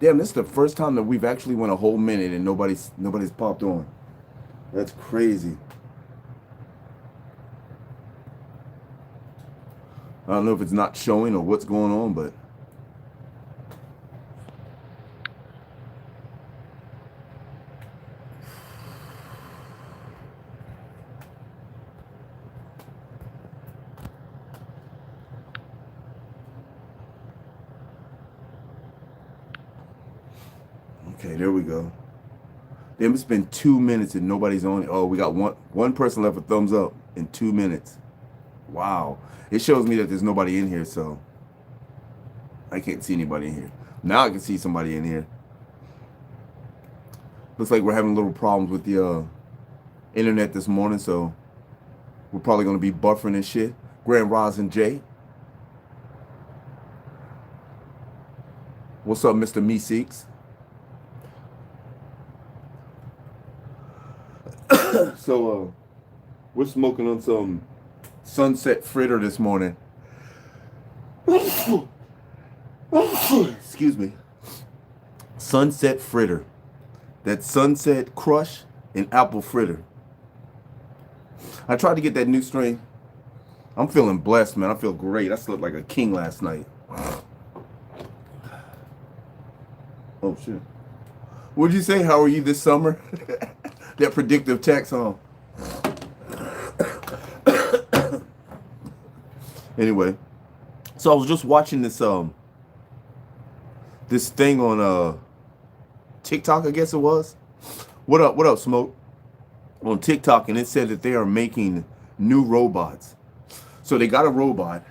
Damn, this is the first time that we've actually went a whole minute and nobody's popped on. That's crazy. I don't know if it's not showing or what's going on, but okay, there we go. Damn, it's been 2 minutes and nobody's on. Oh, we got one person left a thumbs up in 2 minutes. Wow. It shows me that there's nobody in here, so I can't see anybody in here. Now I can see somebody in here. Looks like we're having little problems with the internet this morning, so we're probably going to be buffering and shit. Grand Rising J. What's up, Mr. Meeseeks? So, we're smoking on some sunset fritter this morning. Excuse me. Sunset fritter. That sunset crush and apple fritter. I tried to get that new strain. I'm feeling blessed, man. I feel great. I slept like a king last night. Oh, shit. What'd you say? How are you this summer? That predictive text, huh? Anyway, so I was just watching this thing on TikTok, I guess it was. What up, Smoke? On TikTok, and it said that they are making new robots. So they got a robot,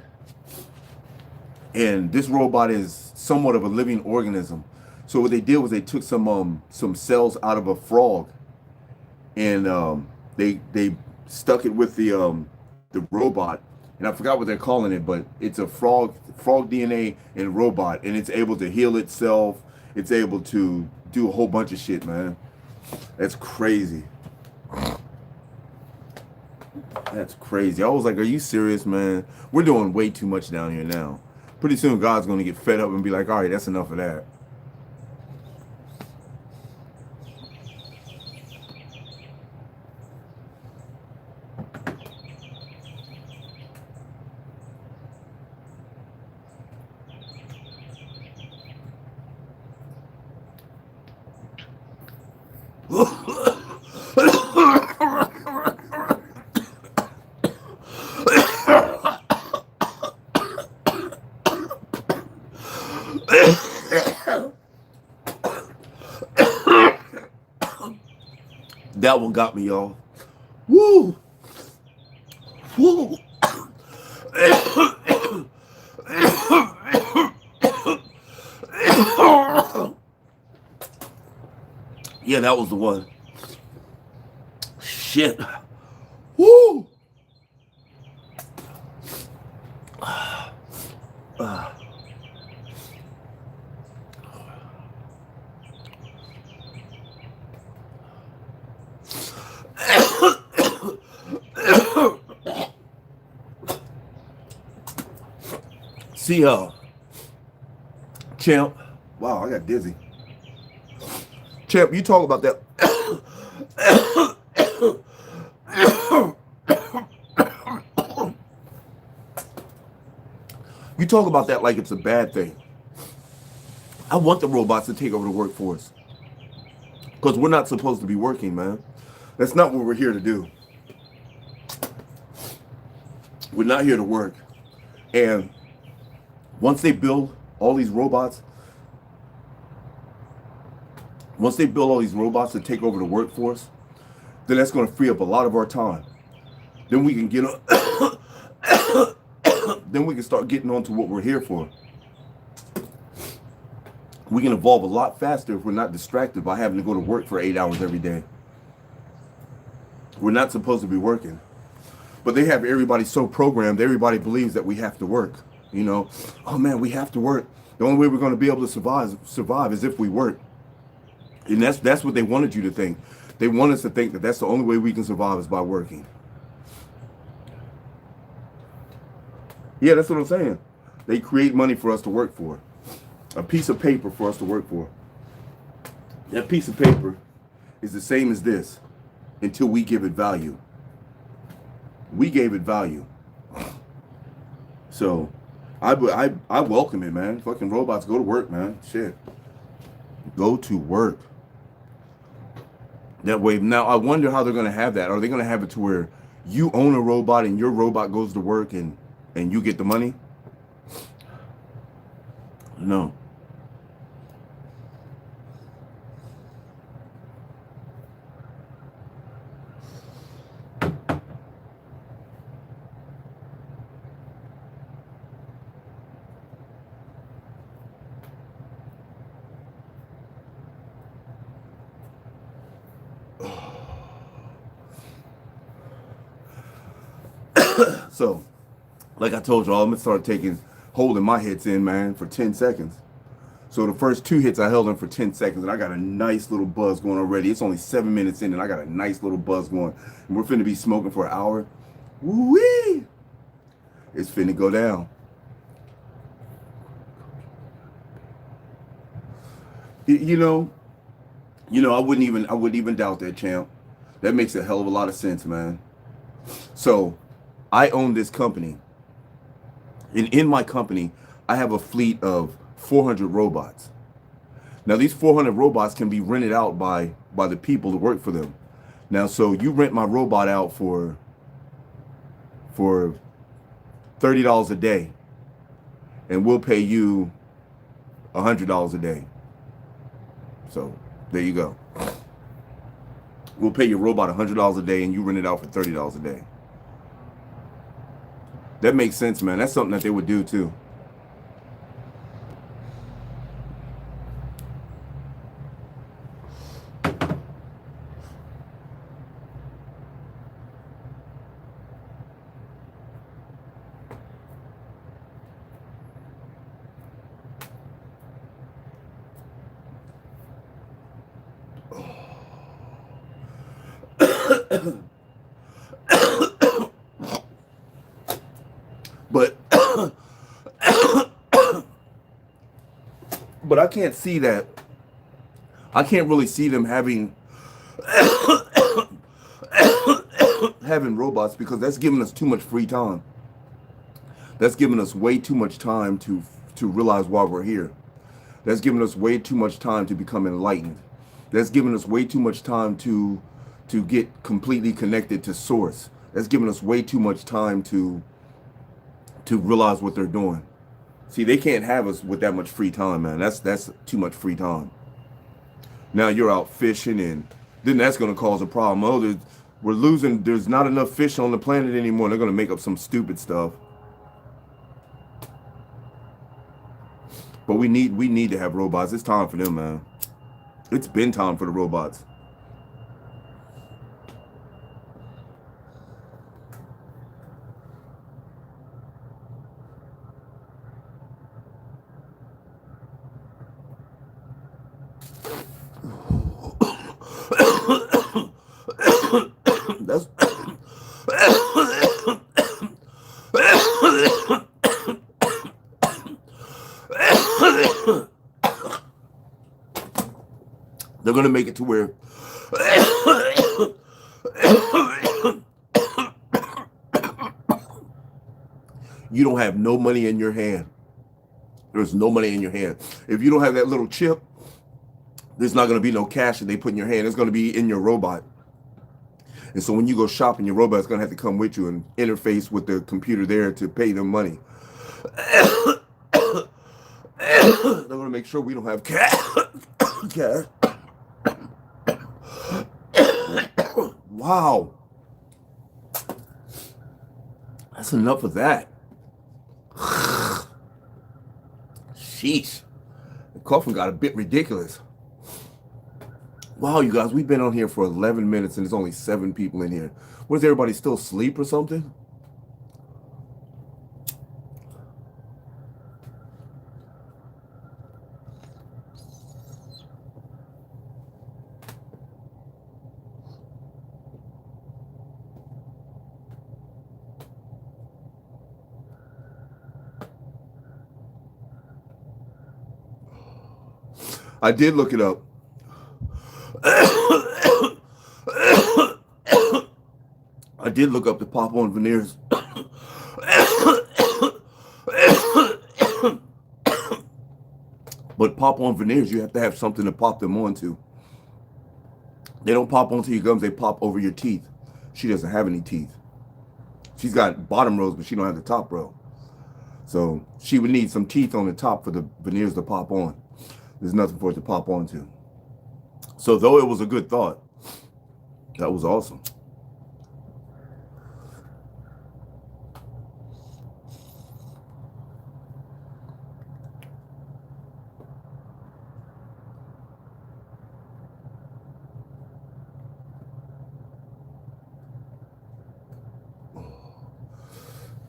and this robot is somewhat of a living organism. So what they did was they took some cells out of a frog, and they stuck it with the robot, and I forgot what they're calling it, but it's a frog DNA and robot, and it's able to heal itself. It's able to do a whole bunch of shit, man. That's crazy. That's crazy. I was like, are you serious, man? We're doing way too much down here now. Pretty soon God's going to get fed up and be like, all right, that's enough of that. That one got me, y'all. Woo! Woo! Yeah, that was the one. Shit. Woo! See, Champ. Wow, I got dizzy. Champ, you talk about that. You talk about that like it's a bad thing. I want the robots to take over the workforce. Because we're not supposed to be working, man. That's not what we're here to do. We're not here to work. And once they build all these robots, to take over the workforce, then that's going to free up a lot of our time. Then we can get on, then we can start getting on to what we're here for. We can evolve a lot faster if we're not distracted by having to go to work for 8 hours every day. We're not supposed to be working. But they have everybody so programmed, everybody believes that we have to work. You know, oh man, we have to work. The only way we're going to be able to survive is if we work. And that's what they wanted you to think. They want us to think that that's the only way we can survive is by working. Yeah, that's what I'm saying. They create money for us to work for. A piece of paper for us to work for. That piece of paper is the same as this until we give it value. We gave it value. So I welcome it, man. Fucking robots, go to work, man. Shit. Go to work. That way, now I wonder how they're gonna have that. Are they gonna have it to where you own a robot and your robot goes to work and you get the money? No. So, like I told y'all, I'm gonna start holding my hits in, man, for 10 seconds. So the first 2 hits I held in for 10 seconds, and I got a nice little buzz going already. It's only 7 minutes in, and I got a nice little buzz going. And we're finna be smoking for an hour. Woo-wee! It's finna go down. You know, I wouldn't even doubt that, champ. That makes a hell of a lot of sense, man. So, I own this company. And in my company, I have a fleet of 400 robots. Now, these 400 robots can be rented out by the people to work for them. Now, so you rent my robot out for $30 a day, and we'll pay you $100 a day. So there you go. We'll pay your robot $100 a day, and you rent it out for $30 a day. That makes sense, man. That's something that they would do too. But but I can't see that. I can't really see them having robots, because that's giving us too much free time. That's giving us way too much time to realize why we're here. That's giving us way too much time to become enlightened. That's giving us way too much time to get completely connected to source. That's giving us way too much time to realize what they're doing. See, they can't have us with that much free time, man. That's too much free time. Now you're out fishing, and then that's going to cause a problem. Oh, we're losing. There's not enough fish on the planet anymore. They're going to make up some stupid stuff. But we need to have robots. It's time for them, man. It's been time for the robots. That's they're gonna make it to where you don't have no money in your hand. There's no money in your hand. If you don't have that little chip, there's not going to be no cash that they put in your hand. It's going to be in your robot. And so when you go shopping, your robot's going to have to come with you and interface with the computer there to pay them money. They're going to make sure we don't have cash. Wow. That's enough of that. Sheesh. The coughing got a bit ridiculous. Wow, you guys, we've been on here for 11 minutes and there's only 7 people in here. What, is everybody still asleep or something? I did look it up. I did look up the pop-on veneers. But pop-on veneers, you have to have something to pop them onto. They don't pop onto your gums, they pop over your teeth. She doesn't have any teeth. She's got bottom rows, but she don't have the top row. So she would need some teeth on the top for the veneers to pop on. There's nothing for it to pop onto. So though it was a good thought, that was awesome.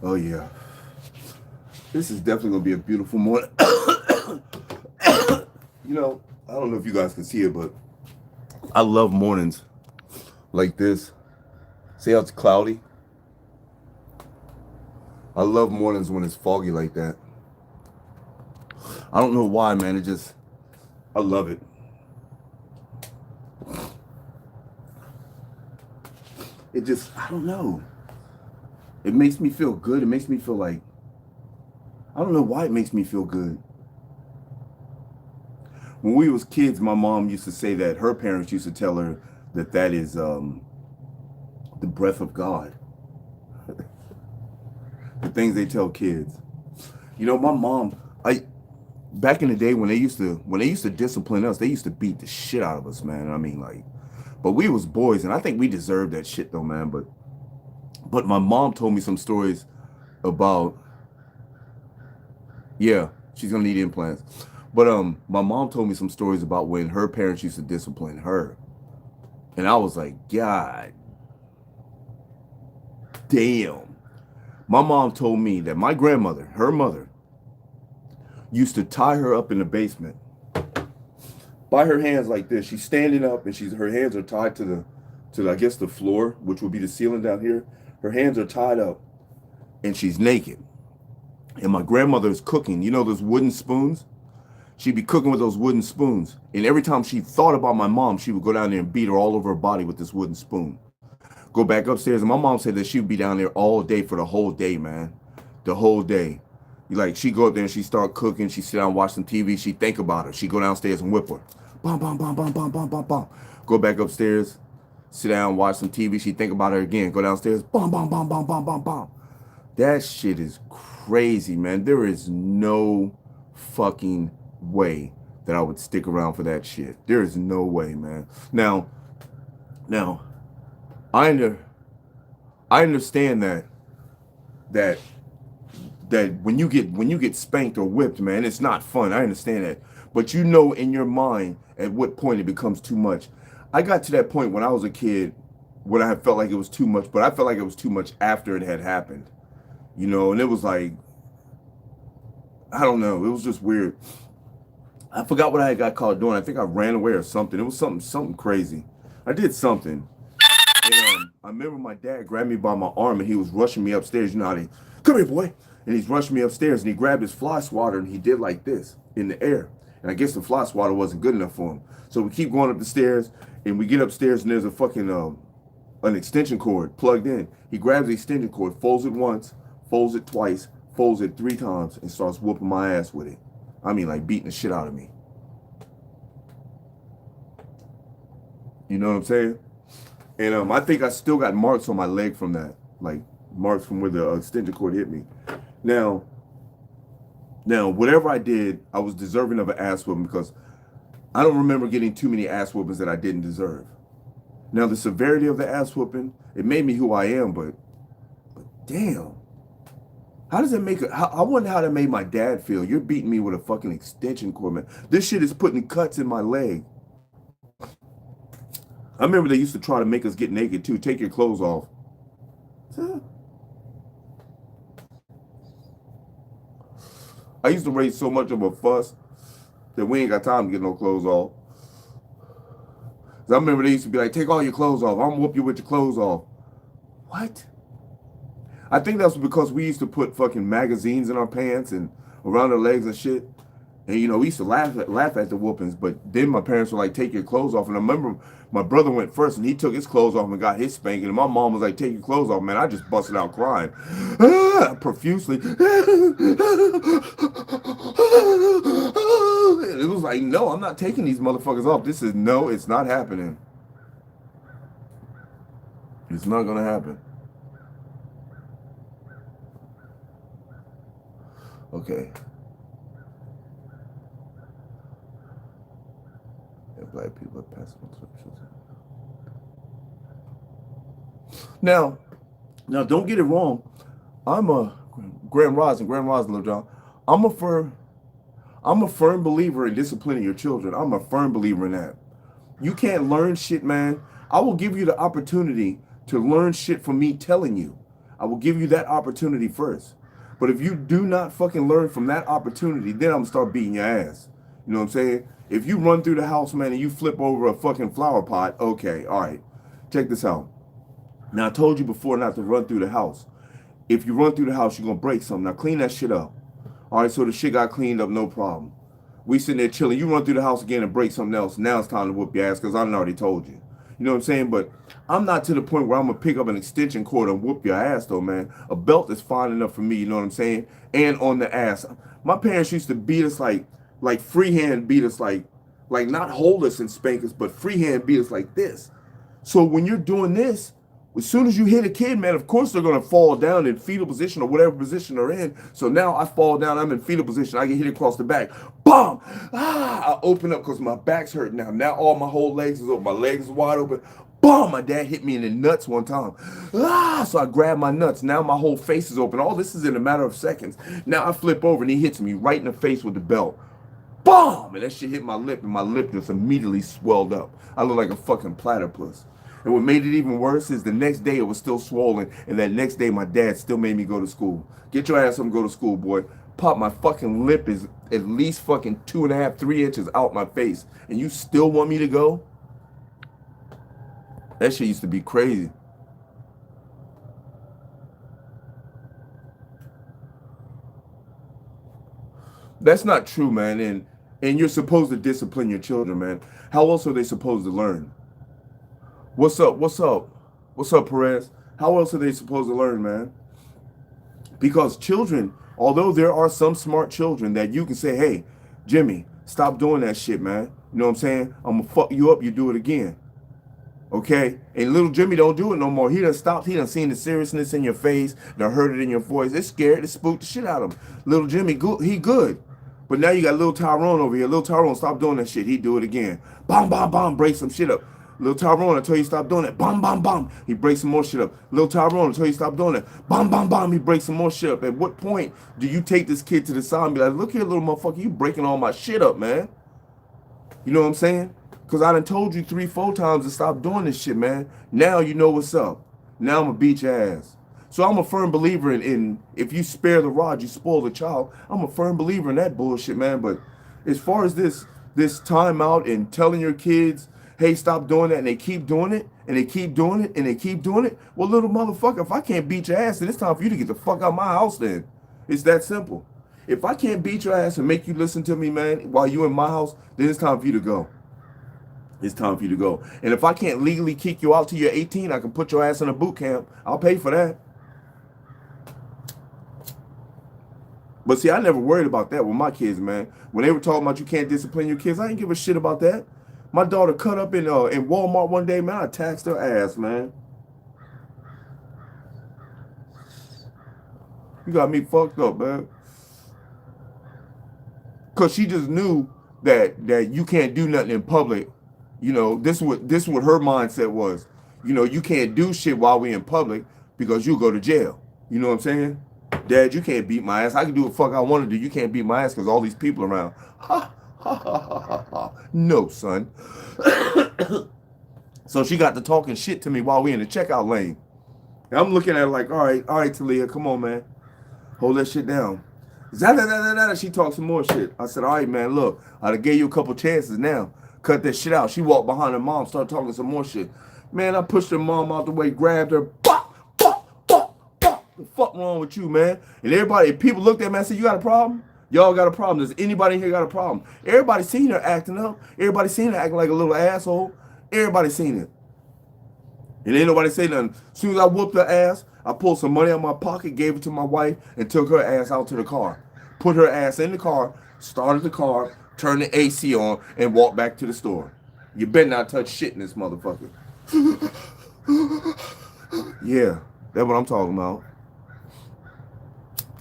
Oh yeah. This is definitely gonna be a beautiful morning. You know, I don't know if you guys can see it, but I love mornings like this. See how it's cloudy? I love mornings when it's foggy like that. I don't know why, man. I love it. I don't know. It makes me feel good. It makes me feel like, I don't know why it makes me feel good. When we was kids, my mom used to say that her parents used to tell her that is the breath of God. The things they tell kids. You know, my mom, back in the day when they used to discipline us, they used to beat the shit out of us, man. I mean, like, but we was boys, and I think we deserved that shit though, man. But my mom told me some stories about, yeah, she's gonna need implants. But my mom told me some stories about when her parents used to discipline her. And I was like, God damn. My mom told me that my grandmother, her mother, used to tie her up in the basement by her hands like this. She's standing up and her hands are tied to I guess the floor, which would be the ceiling down here. Her hands are tied up and she's naked. And my grandmother is cooking. You know those wooden spoons? She'd be cooking with those wooden spoons. And every time she thought about my mom, she would go down there and beat her all over her body with this wooden spoon. Go back upstairs. And my mom said that she would be down there all day for the whole day, man. The whole day. Like, she'd go up there and she'd start cooking. She'd sit down and watch some TV. She'd think about her. She'd go downstairs and whip her. Bom, bom, bom, bom, bom, bom, bom, bom. Go back upstairs. Sit down, watch some TV. She'd think about her again. Go downstairs. Bom, bom, bom, bom, bom, bom, bom. That shit is crazy, man. There is no fucking way that I would stick around for that shit. There is no way, man. Now, I understand that when you get spanked or whipped, man, it's not fun. I understand that. But you know in your mind at what point it becomes too much. I got to that point when I was a kid when I felt like it was too much, but I felt like it was too much after it had happened. You know, and it was like, I don't know, it was just weird. I forgot what I got caught doing. I think I ran away or something. It was something crazy. I did something. And I remember my dad grabbed me by my arm and he was rushing me upstairs. You know how they, come here, boy. And he's rushing me upstairs and he grabbed his fly swatter and he did like this in the air. And I guess the fly swatter wasn't good enough for him. So we keep going up the stairs and we get upstairs and there's a fucking, an extension cord plugged in. He grabs the extension cord, folds it once, folds it twice, folds it 3 times and starts whooping my ass with it. I mean, like beating the shit out of me. You know what I'm saying? And I think I still got marks on my leg from that. Like marks from where the extension cord hit me. Now, whatever I did, I was deserving of an ass whooping because I don't remember getting too many ass whoopings that I didn't deserve. Now, the severity of the ass whooping, it made me who I am, but damn. How does it make it? I wonder how that made my dad feel. You're beating me with a fucking extension cord, man. This shit is putting cuts in my leg. I remember they used to try to make us get naked too. Take your clothes off. I used to raise so much of a fuss that we ain't got time to get no clothes off. I remember they used to be like, take all your clothes off. I'm gonna whoop you with your clothes off. What? I think that's because we used to put fucking magazines in our pants and around our legs and shit. And we used to laugh at the whoopings, but then my parents were like, take your clothes off. And I remember my brother went first and he took his clothes off and got his spanking. And my mom was like, take your clothes off, man. I just busted out crying profusely. It was like, no, I'm not taking these motherfuckers off. It's not happening. It's not gonna happen. Okay. And black people are passing on to their children. Now, don't get it wrong. I'm a Grand Rising, Little John. I'm a firm believer in disciplining your children. I'm a firm believer in that. You can't learn shit, man. I will give you the opportunity to learn shit from me telling you. I will give you that opportunity first. But if you do not fucking learn from that opportunity, then I'm gonna start beating your ass. You know what I'm saying? If you run through the house, man, and you flip over a fucking flower pot, okay, all right. Check this out. Now, I told you before not to run through the house. If you run through the house, you're gonna break something. Now, clean that shit up. All right, so the shit got cleaned up, no problem. We sitting there chilling. You run through the house again and break something else. Now it's time to whoop your ass because I already told you. You know what I'm saying? But I'm not to the point where I'm going to pick up an extension cord and whoop your ass, though, man. A belt is fine enough for me, you know what I'm saying? And on the ass. My parents used to beat us like freehand beat us like not hold us and spank us, but freehand beat us like this. So when you're doing this, as soon as you hit a kid, man, of course they're going to fall down in fetal position or whatever position they're in. So now I fall down, I'm in fetal position, I get hit across the back. Boom! I open up because my back's hurt now. Now all my whole legs is open. My legs is wide open. Boom! My dad hit me in the nuts one time. So I grab my nuts. Now my whole face is open. All this is in a matter of seconds. Now I flip over and he hits me right in the face with the belt. Boom! And that shit hit my lip and my lip just immediately swelled up. I look like a fucking platypus. And what made it even worse is the next day it was still swollen. And that next day my dad still made me go to school. Get your ass up and go to school, boy. Pop, my fucking lip is at least fucking 2.5, 3 inches out my face. And you still want me to go? That shit used to be crazy. That's not true, man. And you're supposed to discipline your children, man. How else are they supposed to learn? What's up, Perez? How else are they supposed to learn, man? Because children, although there are some smart children that you can say, hey, Jimmy, stop doing that shit, man. You know what I'm saying? I'm going to fuck you up, you do it again. Okay? And little Jimmy don't do it no more. He done stopped. He done seen the seriousness in your face, done heard it in your voice. It's scared. It spooked the shit out of him. Little Jimmy, he good. But now you got little Tyrone over here. Little Tyrone, stop doing that shit. He do it again. Bomb, bomb, bomb, break some shit up. Little Tyrone, until you stop doing it. Bomb, bomb, bomb. He breaks some more shit up. Little Tyrone, until you stop doing it. Bomb, bomb, bomb. He breaks some more shit up. At what point do you take this kid to the side and be like, look here, little motherfucker, you breaking all my shit up, man? You know what I'm saying? Because I done told you 3, 4 times to stop doing this shit, man. Now you know what's up. Now I'm going to beat your ass. So I'm a firm believer in if you spare the rod, you spoil the child. I'm a firm believer in that bullshit, man. But as far as this timeout and telling your kids, hey, stop doing that, and they keep doing it, and they keep doing it, and they keep doing it. Well, little motherfucker, if I can't beat your ass, then it's time for you to get the fuck out of my house then. It's that simple. If I can't beat your ass and make you listen to me, man, while you in my house, then it's time for you to go. It's time for you to go. And if I can't legally kick you out till you're 18, I can put your ass in a boot camp. I'll pay for that. But see, I never worried about that with my kids, man. When they were talking about you can't discipline your kids, I didn't give a shit about that. My daughter cut up in Walmart one day, man. I taxed her ass, man. You got me fucked up, man. Cause she just knew that you can't do nothing in public. You know, this what her mindset was. You know, you can't do shit while we in public because you go to jail. You know what I'm saying? Dad, you can't beat my ass. I can do what the fuck I want to do. You can't beat my ass because all these people around. Ha, ha, ha, ha, ha, ha. No, son. So she got to talking shit to me while we in the checkout lane. And I'm looking at her like, all right, Talia, come on, man. Hold that shit down. She talked some more shit. I said, all right, man, look, I done gave you a couple chances now. Cut that shit out. She walked behind her mom, started talking some more shit. Man, I pushed her mom out the way, grabbed her. Bop, bop, bop, bop. What the fuck wrong with you, man? And everybody, people looked at me and said, you got a problem? Y'all got a problem. Does anybody here got a problem? Everybody seen her acting up. Everybody seen her acting like a little asshole. Everybody seen it. And ain't nobody say nothing. As soon as I whooped her ass, I pulled some money out of my pocket, gave it to my wife, and took her ass out to the car. Put her ass in the car, started the car, turned the AC on, and walked back to the store. You better not touch shit in this motherfucker. Yeah, that's what I'm talking about.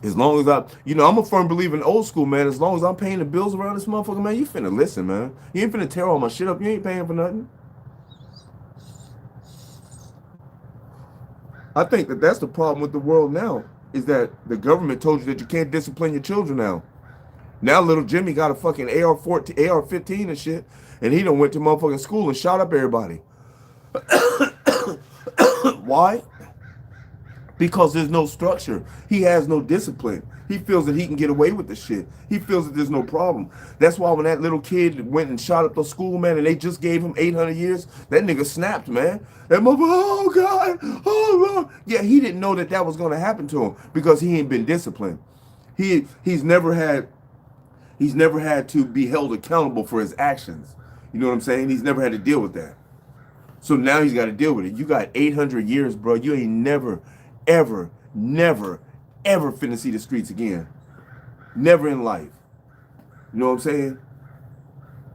As long as I'm a firm believer in old school, man. As long as I'm paying the bills around this motherfucker, man, you finna listen, man. You ain't finna tear all my shit up. You ain't paying for nothing. I think that's the problem with the world now, is that the government told you that you can't discipline your children now. Now little Jimmy got a fucking AR-15 and shit, and he done went to motherfucking school and shot up everybody. Why? Because there's no structure. He has no discipline. He feels that he can get away with the shit. He feels that there's no problem. That's why when that little kid went and shot up the school, man, and they just gave him 800 years, that nigga snapped, man. That motherfucker, oh God, oh Lord. Yeah, he didn't know that was going to happen to him because he ain't been disciplined. He's never had to be held accountable for his actions. You know what I'm saying? He's never had to deal with that. So now he's got to deal with it. You got 800 years, bro. You ain't never, ever finna see the streets again. Never in life. You know what I'm saying?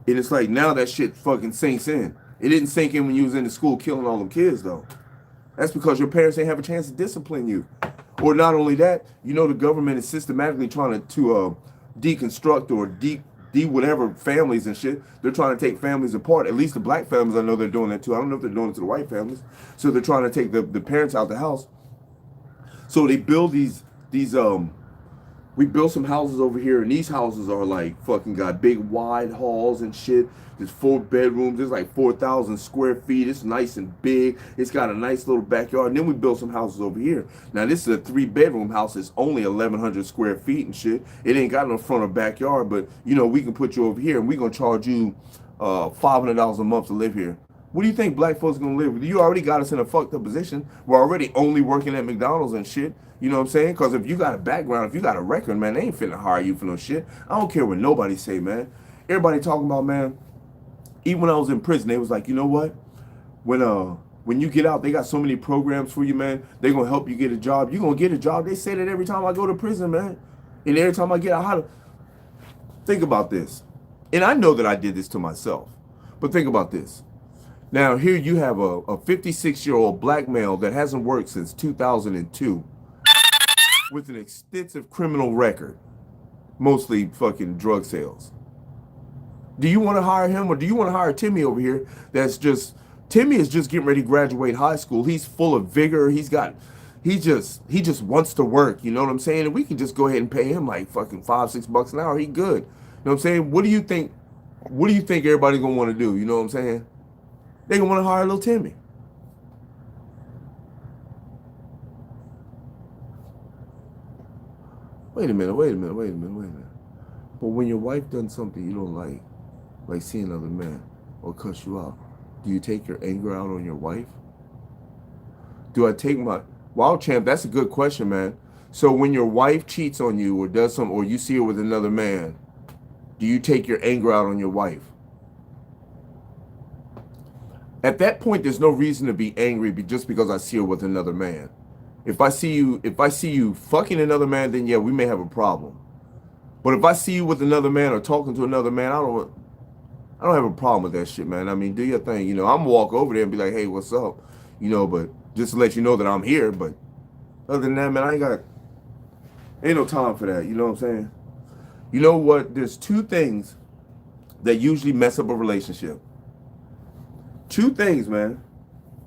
And it's like now that shit fucking sinks in. It didn't sink in when you was in the school killing all them kids, though. That's because your parents didn't have a chance to discipline you. Or not only that, the government is systematically trying to deconstruct or de whatever families and shit. They're trying to take families apart. At least the black families, I know they're doing that too. I don't know if they're doing it to the white families. So they're trying to take the parents out the house. So they build we built some houses over here, and these houses are like fucking got big wide halls and shit. There's 4 bedrooms. There's like 4,000 square feet. It's nice and big. It's got a nice little backyard. And then we built some houses over here. Now this is a 3-bedroom house. It's only 1,100 square feet and shit. It ain't got no front or backyard, but we can put you over here, and we gonna charge you $500 a month to live here. What do you think black folks gonna live with? You already got us in a fucked up position. We're already only working at McDonald's and shit. You know what I'm saying? Because if you got a background, if you got a record, man, they ain't finna hire you for no shit. I don't care what nobody say, man. Everybody talking about, man, even when I was in prison, they was like, you know what? When you get out, they got so many programs for you, man. They gonna help you get a job. You gonna get a job. They say that every time I go to prison, man. And every time I get out, think about this. And I know that I did this to myself. But think about this. Now, here you have a 56-year-old black male that hasn't worked since 2002 with an extensive criminal record, mostly fucking drug sales. Do you want to hire him, or do you want to hire Timmy over here Timmy is just getting ready to graduate high school. He's full of vigor. He just wants to work, you know what I'm saying? And we can just go ahead and pay him like fucking $5-6 an hour. He good. You know what I'm saying? What do you think everybody's gonna want to do? You know what I'm saying? They gonna want to hire little Timmy. Wait a minute. But when your wife done something you don't like seeing another man, or cuss you out, do you take your anger out on your wife? Do I take my Wild Champ? That's a good question, man. So when your wife cheats on you or does something, or you see her with another man, do you take your anger out on your wife? At that point, there's no reason to be angry just because I see her with another man. If I see you fucking another man, then yeah, we may have a problem. But if I see you with another man or talking to another man, I don't have a problem with that shit, man. I mean, do your thing. I'm gonna walk over there and be like, hey, what's up? But just to let you know that I'm here. But other than that, man, ain't no time for that. You know what I'm saying? You know what? There's 2 things that usually mess up a relationship. 2 things, man.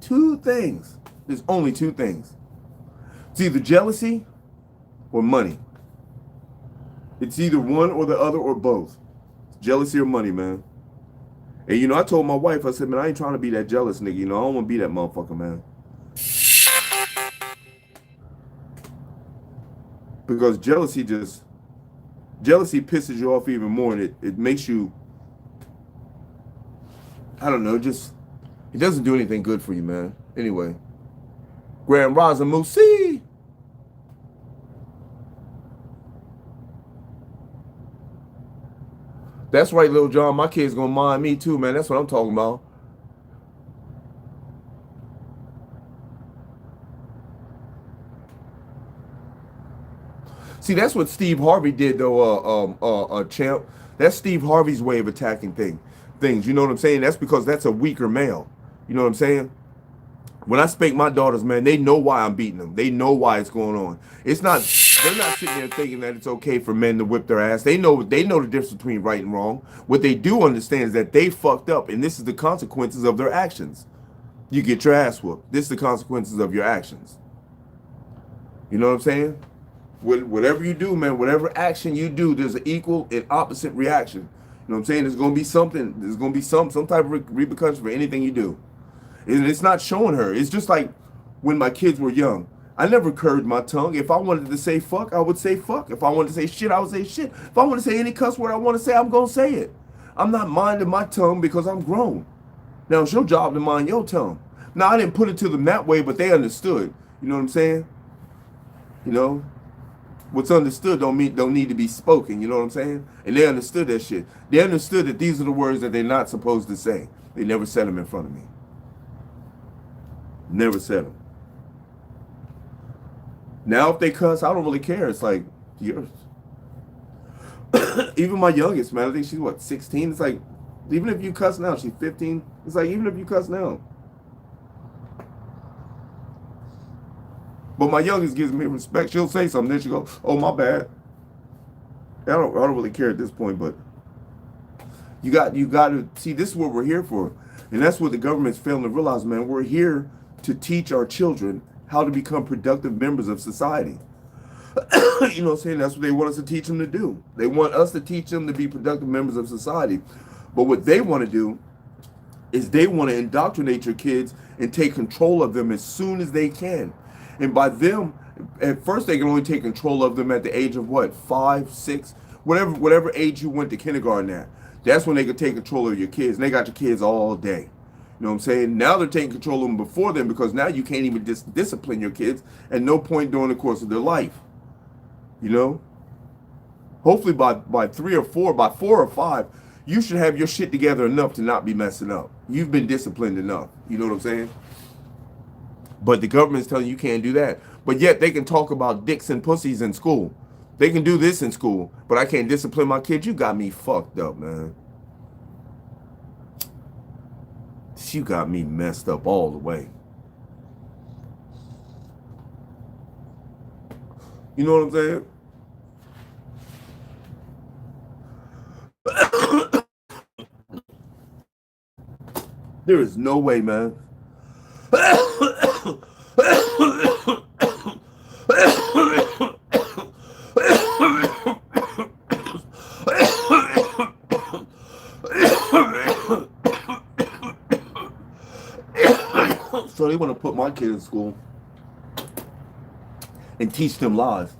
2 things. There's only 2 things. It's either jealousy or money. It's either one or the other or both. Jealousy or money, man. And I told my wife, I said, man, I ain't trying to be that jealous nigga. I don't want to be that motherfucker, man. Because jealousy pisses you off even more, and it makes you, I don't know, it doesn't do anything good for you, man. Anyway, Grand Raza Musi. That's right, Lil John. My kid's gonna mind me too, man. That's what I'm talking about. See, that's what Steve Harvey did, though, champ. That's Steve Harvey's way of attacking things. You know what I'm saying? That's because that's a weaker male. You know what I'm saying? When I spank my daughters, man, they know why I'm beating them. They know why it's going on. It's not. They're not sitting there thinking that it's okay for men to whip their ass. They know. They know the difference between right and wrong. What they do understand is that they fucked up, and this is the consequences of their actions. You get your ass whooped. This is the consequences of your actions. You know what I'm saying? Whatever you do, man, whatever action you do, there's an equal and opposite reaction. You know what I'm saying? There's gonna be something. There's gonna be some type of repercussion for anything you do. And it's not showing her. It's just like when my kids were young. I never curved my tongue. If I wanted to say fuck, I would say fuck. If I wanted to say shit, I would say shit. If I want to say any cuss word I want to say, I'm gonna say it. I'm not minding my tongue because I'm grown. Now it's your job to mind your tongue. Now I didn't put it to them that way, but they understood. You know what I'm saying? You know, what's understood don't need to be spoken. You know what I'm saying? And they understood that shit. They understood that these are the words that they're not supposed to say. They never said them in front of me. Never said them. Now if they cuss, I don't really care. It's like yours. Even my youngest, man, I think she's what, 16? It's like, even if you cuss now, she's 15. It's like, even if you cuss now. But my youngest gives me respect. She'll say something, then she'll go, oh, my bad. I don't really care at this point, but you got to see, this is what we're here for. And that's what the government's failing to realize, man. We're here to teach our children how to become productive members of society. You know what I'm saying? That's what they want us to teach them to do. They want us to teach them to be productive members of society. But what they want to do is they want to indoctrinate your kids and take control of them as soon as they can. And by them, at first they can only take control of them at the age of what, 5, 6, whatever age you went to kindergarten at. That's when they can take control of your kids. And they got your kids all day. You know what I'm saying? Now they're taking control of them before then, because now you can't even discipline your kids at no point during the course of their life. You know? Hopefully by 3 or 4, by 4 or 5, you should have your shit together enough to not be messing up. You've been disciplined enough. You know what I'm saying? But the government's telling you can't do that. But yet they can talk about dicks and pussies in school. They can do this in school, but I can't discipline my kids. You got me fucked up, man. You got me messed up all the way. You know what I'm saying? There is no way, man. So they want to put my kid in school and teach them lies.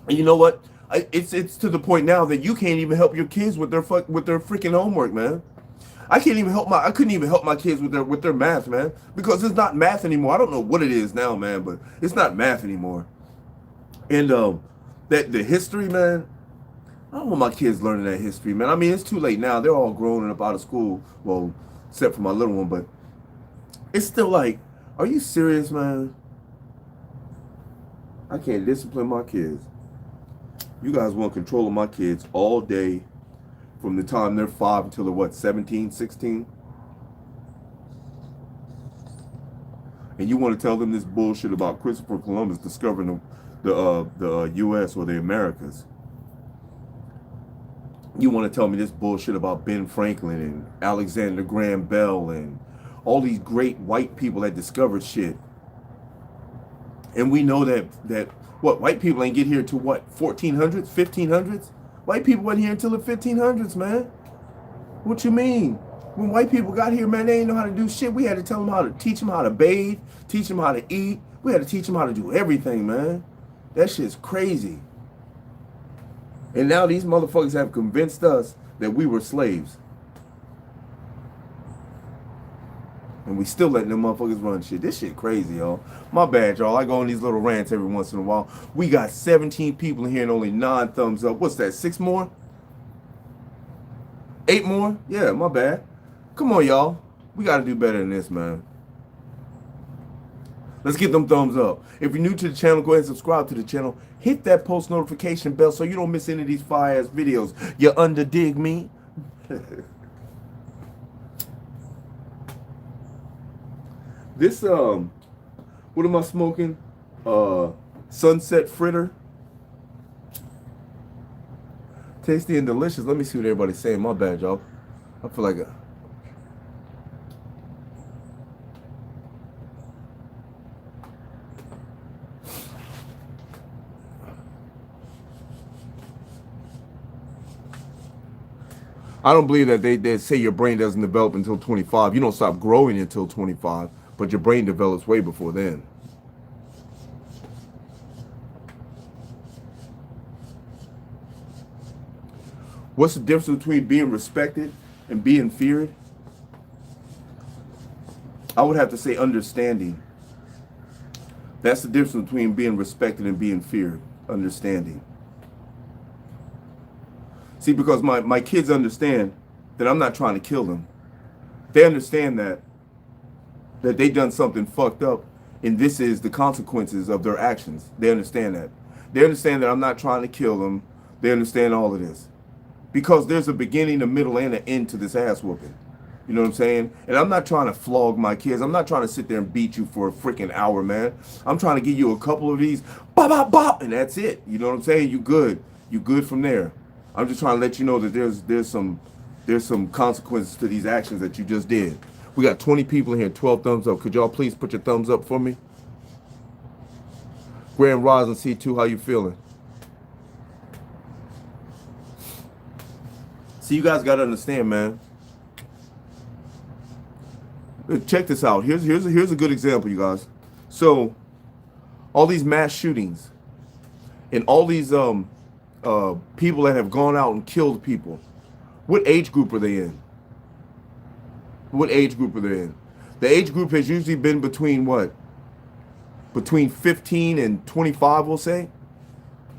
And you know what? It's to the point now that you can't even help your kids with their freaking homework, man. I couldn't even help my kids with their math, man, because it's not math anymore. I don't know what it is now, man, but it's not math anymore. And that the history, man, I don't want my kids learning that history, man. I mean, it's too late now. They're all grown and up out of school. Well, except for my little one, but it's still like, are you serious, man? I can't discipline my kids. You guys want control of my kids all day from the time they're 5 until they're what, 17, 16? And you want to tell them this bullshit about Christopher Columbus discovering the U.S. or the Americas. You want to tell me this bullshit about Ben Franklin and Alexander Graham Bell and all these great white people that discovered shit. And we know that what, white people ain't get here to what, 1400s, 1500s? White people wasn't here until the 1500s, man. What you mean? When white people got here, man, they didn't know how to do shit. We had to tell them how to teach them how to bathe, teach them how to eat. We had to teach them how to do everything, man. That shit's crazy. And now these motherfuckers have convinced us that we were slaves. And we still letting them motherfuckers run shit. This shit crazy, y'all. My bad, y'all. I go on these little rants every once in a while. We got 17 people in here and only 9 thumbs up. What's that, 6 more? 8 more? Yeah, my bad. Come on, y'all. We got to do better than this, man. Let's get them thumbs up. If you're new to the channel, go ahead and subscribe to the channel. Hit that post notification bell so you don't miss any of these fire-ass videos. You dig me? This, what am I smoking? Sunset Fritter. Tasty and delicious. Let me see what everybody's saying. My bad, y'all. I feel like I don't believe that they say your brain doesn't develop until 25. You don't stop growing until 25, but your brain develops way before then. What's the difference between being respected and being feared? I would have to say understanding. That's the difference between being respected and being feared. Understanding. See, because my kids understand that I'm not trying to kill them. They understand that they done something fucked up, and this is the consequences of their actions. They understand that. They understand that I'm not trying to kill them. They understand all of this. Because there's a beginning, a middle, and an end to this ass whooping. You know what I'm saying? And I'm not trying to flog my kids. I'm not trying to sit there and beat you for a freaking hour, man. I'm trying to give you a couple of these, bop, bop, bop, and that's it. You know what I'm saying? You good. You good from there. I'm just trying to let you know that there's some consequences to these actions that you just did. We got 20 people in here, 12 thumbs up. Could y'all please put your thumbs up for me? Grand Rising C2, how you feeling? See, you guys gotta understand, man. Check this out. Here's a good example, you guys. So, all these mass shootings and all these people that have gone out and killed people. What age group are they in? What age group are they in? The age group has usually been between what? Between 15 and 25, we'll say.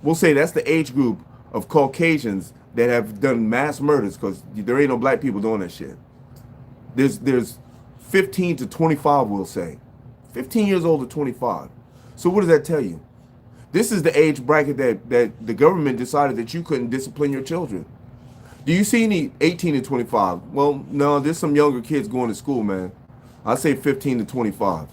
We'll say that's the age group of Caucasians that have done mass murders, because there ain't no black people doing that shit. There's 15 to 25, we'll say. 15 years old to 25. So what does that tell you? This is the age bracket that the government decided that you couldn't discipline your children. Do you see any 18 to 25? Well, no, there's some younger kids going to school, man. I say 15 to 25.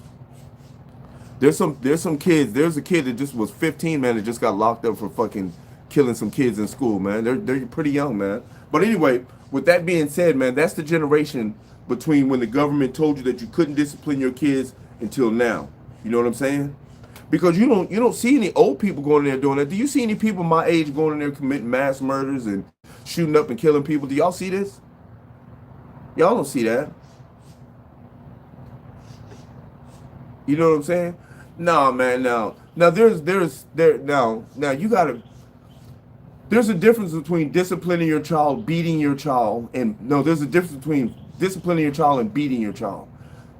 There's some kids. There's a kid that just was 15, man, that just got locked up for fucking killing some kids in school, man. They're pretty young, man. But anyway, with that being said, man, that's the generation between when the government told you that you couldn't discipline your kids until now. You know what I'm saying? Because you don't see any old people going in there doing that. Do you see any people my age going in there committing mass murders and shooting up and killing people? Do y'all see this? Y'all don't see that. You know what I'm saying? No, man, now there's you gotta. There's a difference between disciplining your child, beating your child, and no, there's a difference between disciplining your child and beating your child.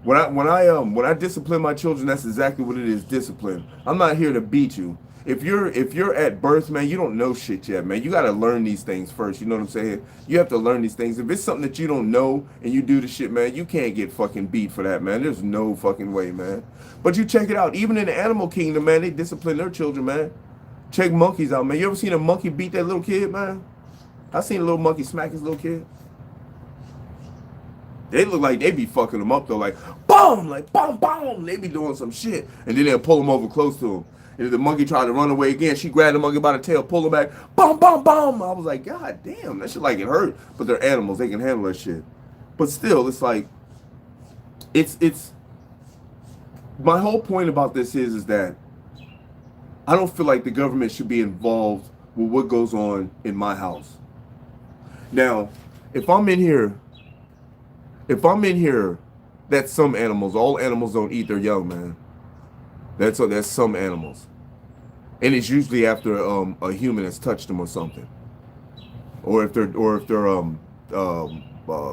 When I discipline my children, that's exactly what it is, discipline. I'm not here to beat you. If you're at birth, man, you don't know shit yet, man. You got to learn these things first. You know what I'm saying? You have to learn these things. If it's something that you don't know and you do the shit, man, you can't get fucking beat for that, man. There's no fucking way, man. But you check it out. Even in the animal kingdom, man, they discipline their children, man. Check monkeys out, man. You ever seen a monkey beat that little kid, man? I seen a little monkey smack his little kid. They look like they be fucking them up though, like boom, like boom, boom. They be doing some shit, and then they'll pull him over close to him. And if the monkey tried to run away again, she grabbed the monkey by the tail, pulled him back, boom, boom, boom. I was like, God damn, that shit like it hurt. But they're animals, they can handle that shit. But still, it's like, it's. My whole point about this is that I don't feel like the government should be involved with what goes on in my house. Now, if I'm in here, that's some animals. All animals don't eat their young, man. That's some animals, and it's usually after a human has touched them or something, or if they're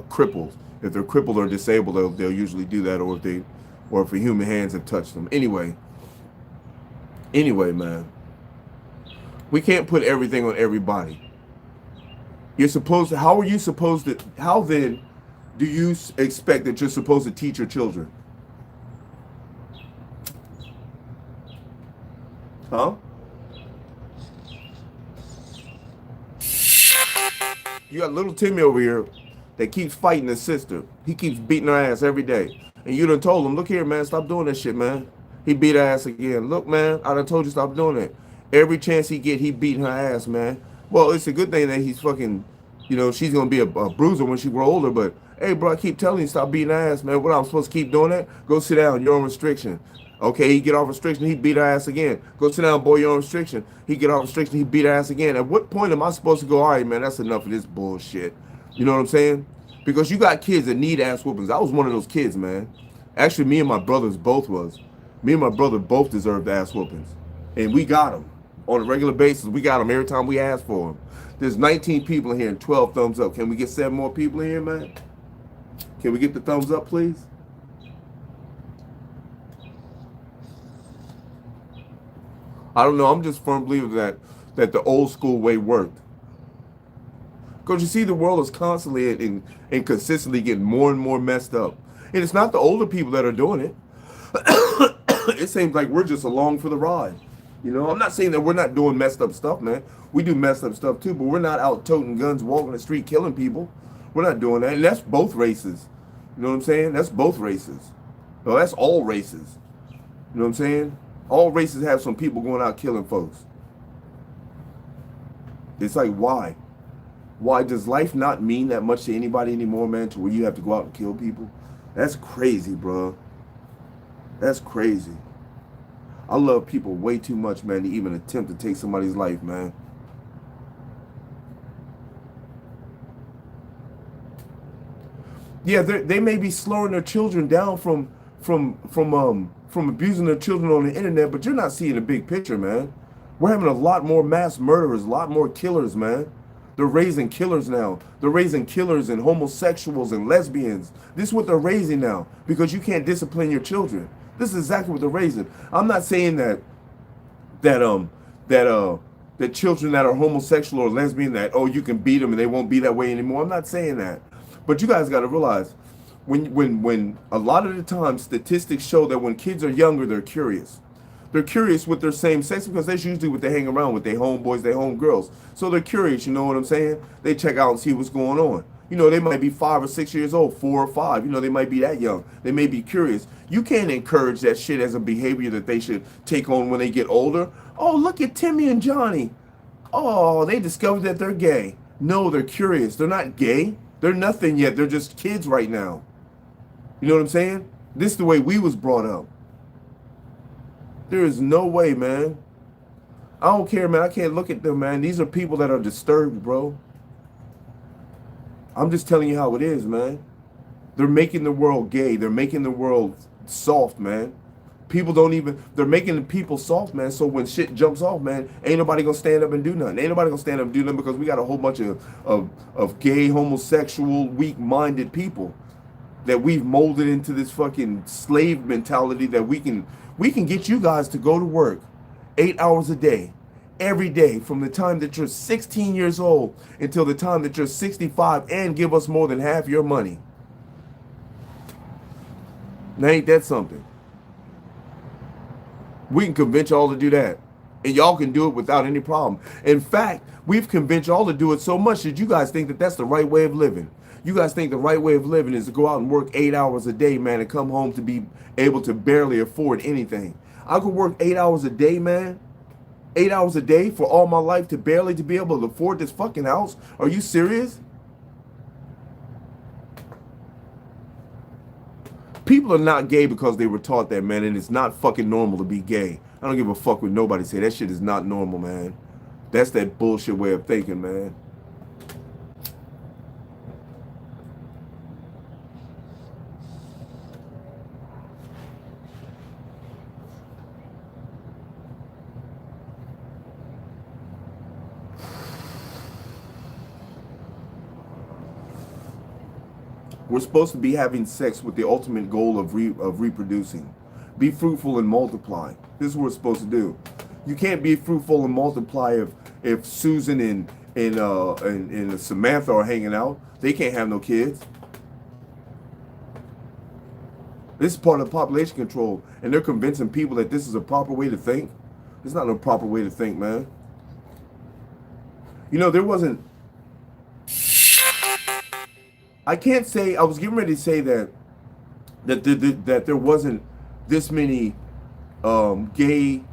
crippled. If they're crippled or disabled, they'll usually do that, or if a human hands have touched them. Anyway, man, we can't put everything on everybody. You're supposed to, how are you supposed to, how then do you expect that you're supposed to teach your children? Huh? You got little Timmy over here that keeps fighting his sister. He keeps beating her ass every day. And you done told him, look here, man, stop doing that shit, man. He beat her ass again. Look, man, I done told you stop doing it. Every chance he get, he beating her ass, man. Well, it's a good thing that he's fucking, you know, she's gonna be a bruiser when she grow older. But hey, bro, I keep telling you stop beating her ass, man. What I'm supposed to keep doing that? Go sit down. You're on restriction. Okay, he get off restriction, he beat her ass again. Go sit down, boy, you're on restriction. He get off restriction, he beat her ass again. At what point am I supposed to go, all right, man, that's enough of this bullshit? You know what I'm saying? Because you got kids that need ass whoopings. I was one of those kids, man. Actually, me and my brothers both was. Me and my brother both deserved ass whoopings. And we got them. On a regular basis, we got them every time we asked for them. There's 19 people in here and 12 thumbs up. Can we get 7 more people in here, man? Can we get the thumbs up, please? I don't know. I'm just a firm believer that the old school way worked. Because you see, the world is constantly and consistently getting more and more messed up. And it's not the older people that are doing it. It seems like we're just along for the ride. You know, I'm not saying that we're not doing messed up stuff, man. We do messed up stuff too, but we're not out toting guns, walking the street, killing people. We're not doing that. And that's both races. You know what I'm saying? That's both races. No, that's all races. You know what I'm saying? All races have some people going out killing folks. It's like, why? Why does life not mean that much to anybody anymore, man, to where you have to go out and kill people? That's crazy, bro. That's crazy. I love people way too much, man, to even attempt to take somebody's life, man. Yeah, they may be slowing their children down from abusing their children on the internet, but you're not seeing the big picture, man. We're having a lot more mass murderers, a lot more killers, man. They're raising killers now. They're raising killers and homosexuals and lesbians. This is what they're raising now because you can't discipline your children. This is exactly what they're raising. I'm not saying that children that are homosexual or lesbian that, oh, you can beat them and they won't be that way anymore. I'm not saying that. But you guys got to realize when a lot of the time statistics show that when kids are younger, they're curious. They're curious with their same sex because that's usually what they hang around with, their homeboys, their homegirls. So they're curious, you know what I'm saying? They check out and see what's going on. You know, they might be 5 or 6 years old, 4 or 5. You know, they might be that young. They may be curious. You can't encourage that shit as a behavior that they should take on when they get older. Oh, look at Timmy and Johnny. Oh, they discovered that they're gay. No, they're curious. They're not gay. They're nothing yet. They're just kids right now. You know what I'm saying? This is the way we was brought up. There is no way, man. I don't care, man. I can't look at them, man. These are people that are disturbed, bro. I'm just telling you how it is, man. They're making the world gay. They're making the world soft, man. People don't even, they're making the people soft, man. So when shit jumps off, man, ain't nobody gonna stand up and do nothing. Ain't nobody gonna stand up and do nothing because we got a whole bunch of gay, homosexual, weak-minded people that we've molded into this fucking slave mentality that we can get you guys to go to work 8 hours a day, every day, from the time that you're 16 years old until the time that you're 65, and give us more than half your money. Now ain't that something? We can convince y'all to do that. And y'all can do it without any problem. In fact, we've convinced y'all to do it so much that you guys think that that's the right way of living. You guys think the right way of living is to go out and work 8 hours a day, man, and come home to be able to barely afford anything. I could work 8 hours a day, man. 8 hours a day for all my life to barely to be able to afford this fucking house? Are you serious? People are not gay because they were taught that, man, and it's not fucking normal to be gay. I don't give a fuck what nobody say. That shit is not normal, man. That's that bullshit way of thinking, man. We're supposed to be having sex with the ultimate goal of reproducing. Be fruitful and multiply. This is what we're supposed to do. You can't be fruitful and multiply if Susan and Samantha are hanging out. They can't have no kids. This is part of population control, and they're convincing people that this is a proper way to think. It's not a proper way to think, man. You know, there wasn't. I can't say. I was getting ready to say that there wasn't this many gay,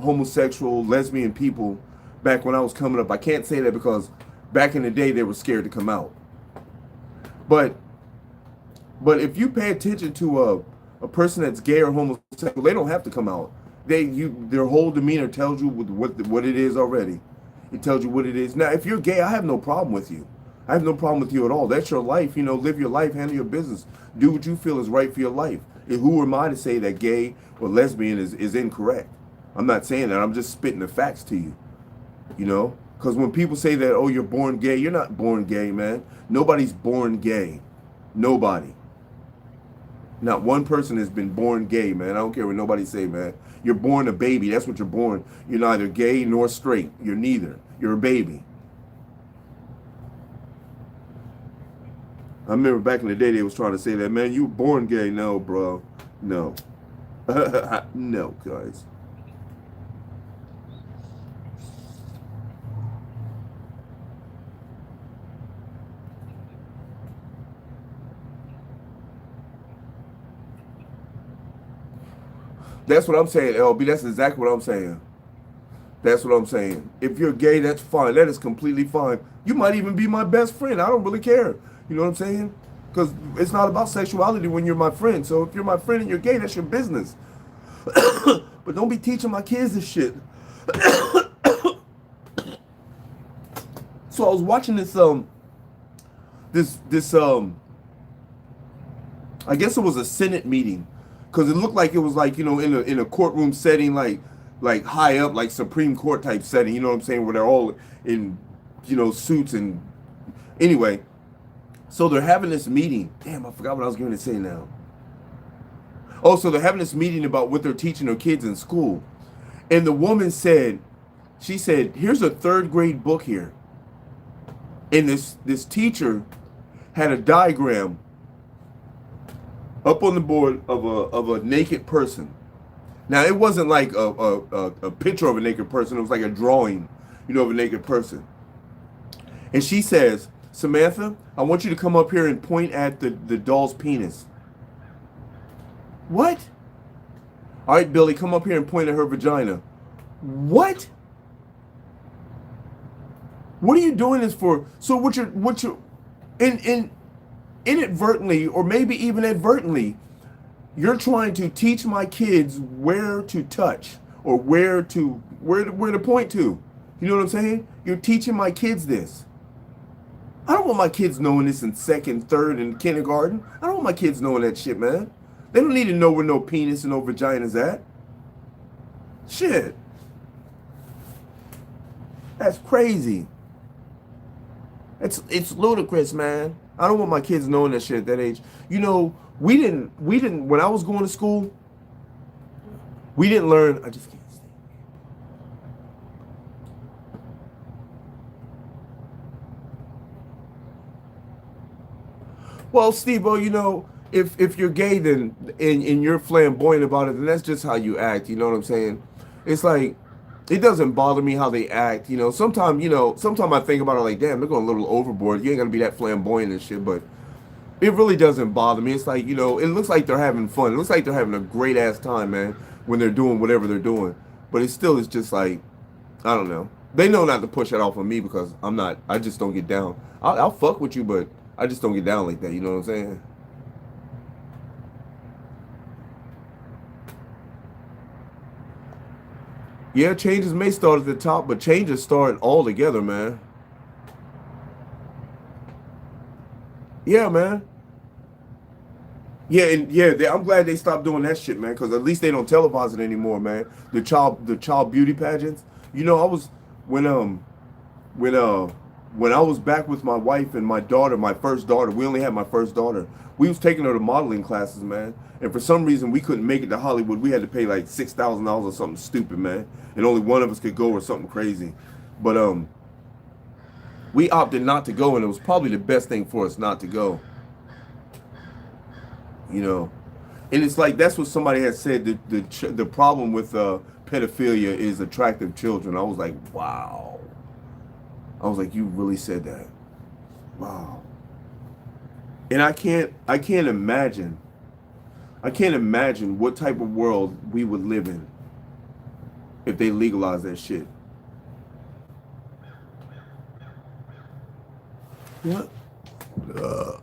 homosexual, lesbian people back when I was coming up. I can't say that because back in the day they were scared to come out. But if you pay attention to a person that's gay or homosexual, they don't have to come out. Their whole demeanor tells you what it is already. It tells you what it is. Now, if you're gay, I have no problem with you. I have no problem with you at all. That's your life. You know, live your life, handle your business, do what you feel is right for your life. And who am I to say that gay or lesbian is incorrect? I'm not saying that. I'm just spitting the facts to you. You know, because when people say that, oh, you're born gay, you're not born gay, man. Nobody's born gay. Nobody. Not one person has been born gay, man. I don't care what nobody say, man. You're born a baby. That's what you're born. You're neither gay nor straight. You're neither. You're a baby. I remember back in the day they was trying to say that, man, you were born gay. No, bro. No. No, guys. That's what I'm saying, LB. That's exactly what I'm saying. That's what I'm saying. If you're gay, that's fine. That is completely fine. You might even be my best friend. I don't really care. You know what I'm saying? Because it's not about sexuality when you're my friend. So if you're my friend and you're gay, that's your business. But don't be teaching my kids this shit. So I was watching this I guess it was a Senate meeting, because it looked like it was like, you know, in a courtroom setting, like high up, like Supreme Court type setting, you know what I'm saying, where they're all in, you know, suits. And anyway, so they're having this meeting. Damn, I forgot what I was going to say now. Oh, so they're having this meeting about what they're teaching their kids in school. And the woman said, she said, here's a 3rd grade book here. And this teacher had a diagram up on the board of a naked person. Now, it wasn't like a picture of a naked person. It was like a drawing, you know, of a naked person. And she says, Samantha, I want you to come up here and point at the doll's penis. What? All right, Billy, come up here and point at her vagina. What? What are you doing this for? So what you're inadvertently, or maybe even advertently, you're trying to teach my kids where to touch, or where to point to. You know what I'm saying? You're teaching my kids this. I don't want my kids knowing this in 2nd, 3rd, and kindergarten. I don't want my kids knowing that shit, man. They don't need to know where no penis and no vagina's at. Shit. That's crazy. It's ludicrous, man. I don't want my kids knowing that shit at that age. You know, we didn't when I was going to school, we didn't learn. I just can't stay. Well, Steve-O, you know, if you're gay, then and you're flamboyant about it, then that's just how you act. You know what I'm saying? It's like, it doesn't bother me how they act. You know, sometimes I think about it like, damn, they're going a little overboard. You ain't gonna be that flamboyant and shit, but it really doesn't bother me. It's like, you know, it looks like they're having fun. It looks like they're having a great ass time, man, when they're doing whatever they're doing. But it still is just like, I don't know. They know not to push it off on me because I just don't get down. I'll fuck with you, but I just don't get down like that. You know what I'm saying? Yeah, changes may start at the top, but changes start all together, man. Yeah, man. Yeah, and yeah, I'm glad they stopped doing that shit, man, because at least they don't televise it anymore, man. The child beauty pageants. You know, I was when when uh when I was back with my wife and my daughter, my first daughter. We only had my first daughter. We was taking her to modeling classes, man. And for some reason, we couldn't make it to Hollywood. We had to pay like $6,000 or something stupid, man. And only one of us could go or something crazy. But We opted not to go, and it was probably the best thing for us not to go. You know, and it's like that's what somebody had said. The problem with pedophilia is attractive children. I was like, wow. I was like, you really said that? Wow. And I can't imagine. I can't imagine what type of world we would live in if they legalize that shit. What? Uh,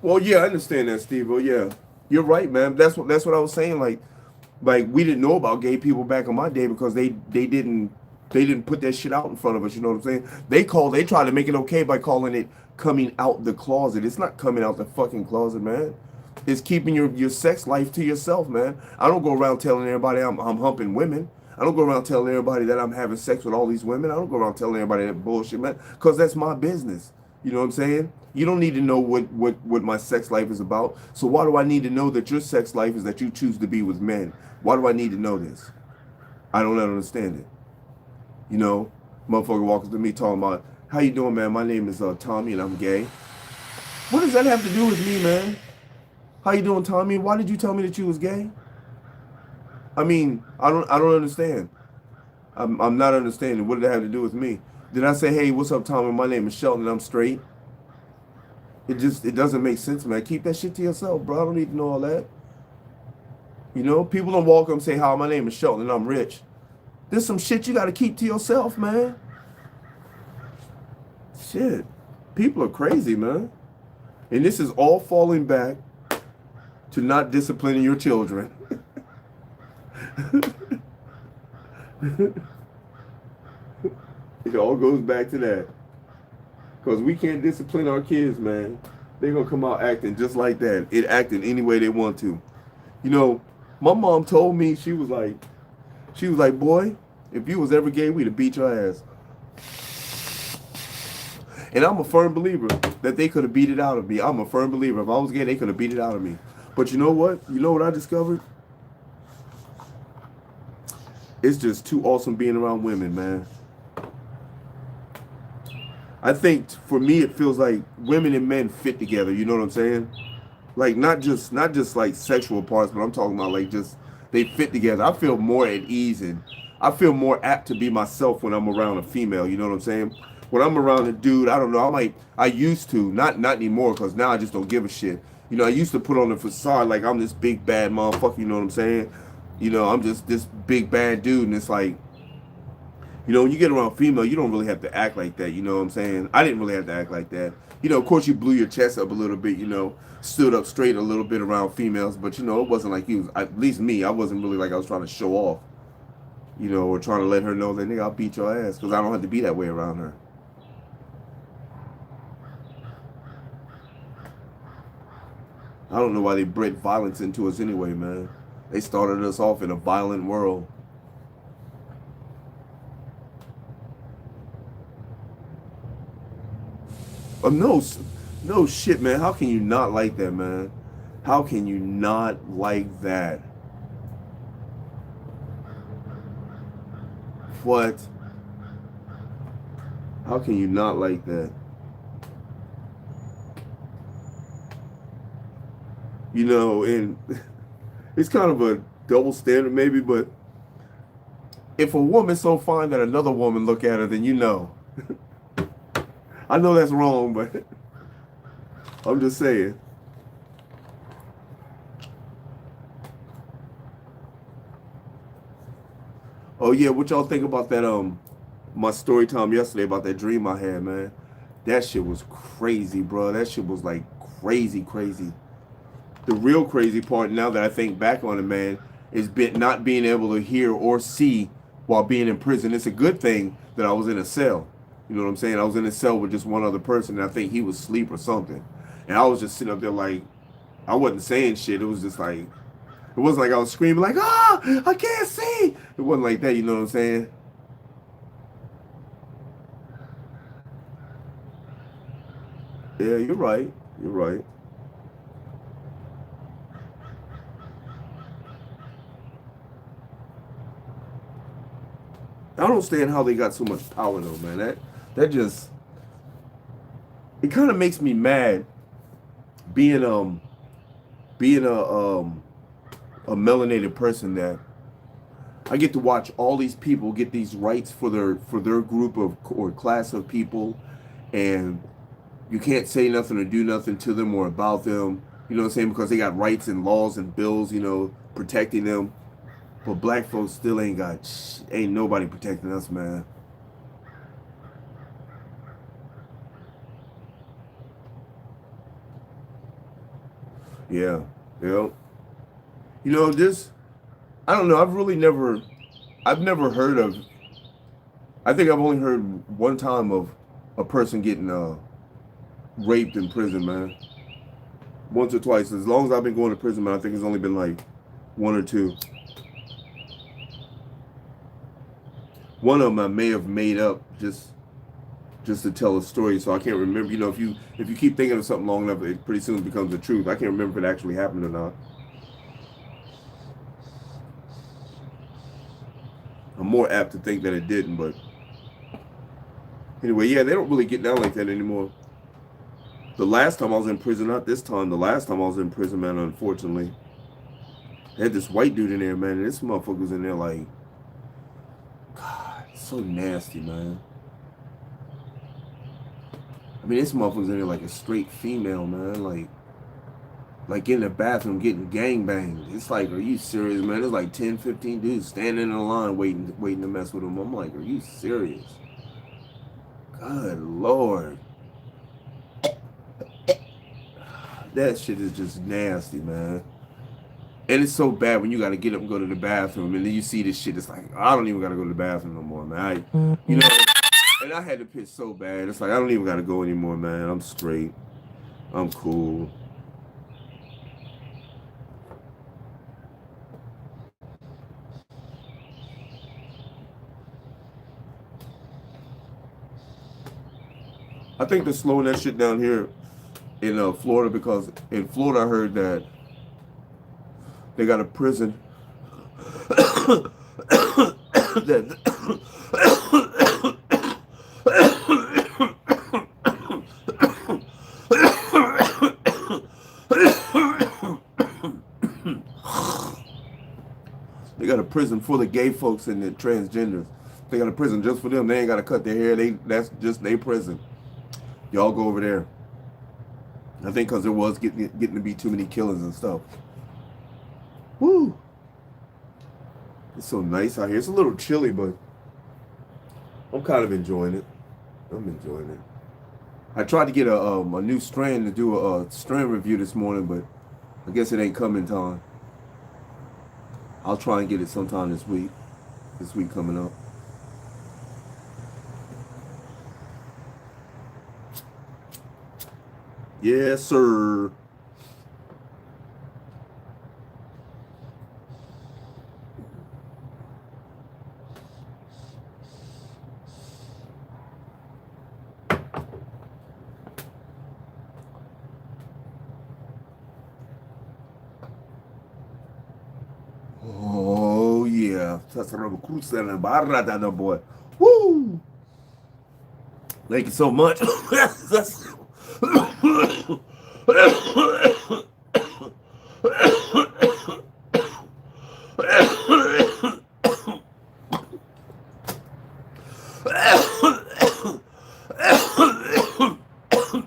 well, yeah, I understand that, Steve. Oh, yeah, you're right, man. That's what I was saying. Like we didn't know about gay people back in my day because they didn't put that shit out in front of us. You know what I'm saying? They try to make it okay by calling it coming out the closet. It's not coming out the fucking closet, man. It's keeping your sex life to yourself, man. I don't go around telling everybody I'm humping women. I don't go around telling everybody that I'm having sex with all these women. I don't go around telling everybody that bullshit, man, because that's my business. You know what I'm saying? You don't need to know what my sex life is about. So why do I need to know that your sex life is that you choose to be with men? Why do I need to know this? I don't understand it. You know, motherfucker walks to me talking about, how you doing, man? My name is Tommy and I'm gay. What does that have to do with me, man? How you doing, Tommy? Why did you tell me that you was gay? I mean, I don't understand. I'm not understanding. What did that have to do with me? Did I say, hey, what's up, Tommy? My name is Shelton. I'm straight. It doesn't make sense, man. Keep that shit to yourself, bro. I don't need to know all that. You know, people don't walk up and say, hi, my name is Shelton and I'm rich. There's some shit you got to keep to yourself, man. Shit. People are crazy, man. And this is all falling back to not disciplining your children. It all goes back to that. Because we can't discipline our kids, man. They're going to come out acting just like that. It acting any way they want to. You know, my mom told me, she was like, boy, if you was ever gay, we'd have beat your ass. And I'm a firm believer that they could have beat it out of me. I'm a firm believer. If I was gay, they could have beat it out of me. But you know what? You know what I discovered? It's just too awesome being around women, man. I think for me, it feels like women and men fit together. You know what I'm saying? Like not just like sexual parts, but I'm talking about like just they fit together. I feel more at ease and I feel more apt to be myself when I'm around a female. You know what I'm saying? When I'm around a dude, I don't know. I used to not anymore because now I just don't give a shit. You know, I used to put on the facade like I'm this big bad motherfucker. You know what I'm saying? You know, I'm just this big bad dude, and it's like, you know, when you get around female, you don't really have to act like that. You know what I'm saying? I didn't really have to act like that. You know, of course, you blew your chest up a little bit. You know, stood up straight a little bit around females, but you know, it wasn't like you was. At least me, I wasn't really like I was trying to show off. You know, or trying to let her know that nigga, I'll beat your ass because I don't have to be that way around her. I don't know why they bred violence into us anyway, man. They started us off in a violent world. No, no shit, man. How can you not like that, man? How can you not like that? What? How can you not like that? You know, and it's kind of a double standard maybe, but if a woman's so fine that another woman look at her, then you know. I know that's wrong, but I'm just saying. Oh yeah, what y'all think about that my story time yesterday about that dream I had, man? That shit was crazy, bro. That shit was like crazy, crazy. The real crazy part now that I think back on it, man, is not being able to hear or see while being in prison. It's a good thing that I was in a cell. You know what I'm saying? I was in a cell with just one other person, and I think he was asleep or something. And I was just sitting up there like, I wasn't saying shit. It was just like, it wasn't like I was screaming like, ah, I can't see. It wasn't like that, you know what I'm saying? Yeah, you're right. You're right. I don't understand how they got so much power though, man. That just, it kind of makes me mad being being a melanated person, that I get to watch all these people get these rights for their group of or class of people, and you can't say nothing or do nothing to them or about them. You know what I'm saying? Because they got rights and laws and bills, protecting them. But black folks still ain't nobody protecting us, man. Yeah, yeah. This, I don't know. I've never heard of. I think I've only heard one time of a person getting raped in prison, man. Once or twice. As long as I've been going to prison, man, I think it's only been like one or two. One of them I may have made up just to tell a story, so I can't remember. If you keep thinking of something long enough, it pretty soon becomes the truth. I can't remember if it actually happened or not. I'm more apt to think that it didn't, but anyway, yeah, they don't really get down like that anymore. The last time I was in prison, not this time, the last time I was in prison, man, unfortunately, they had this white dude in there, man, and this motherfucker was in there like, God, so nasty, man. I mean, this motherfucker's in there like a straight female, man, like in the bathroom getting gangbanged. It's like, are you serious, man? There's like 10, 15 dudes standing in a line waiting to mess with him. I'm like, are you serious? Good Lord. That shit is just nasty, man. And it's so bad when you got to get up and go to the bathroom, and then you see this shit. It's like, I don't even got to go to the bathroom no more, man. And I had to piss so bad. It's like, I don't even got to go anymore, man. I'm straight. I'm cool. I think they're slowing that shit down here in Florida, because in Florida I heard that they got a prison that they got a prison for the gay folks and the transgenders. They got a prison just for them. They ain't got to cut their hair. That's just their prison. Y'all go over there. I think because there was getting to be too many killings and stuff. Woo! It's so nice out here. It's a little chilly, but I'm kind of enjoying it. I'm enjoying it. I tried to get a new strand to do a strand review this morning, but I guess it ain't coming time. I'll try and get it sometime this week. This week coming up. Yes, sir. Oh yeah, boy. Woo! Thank you so much.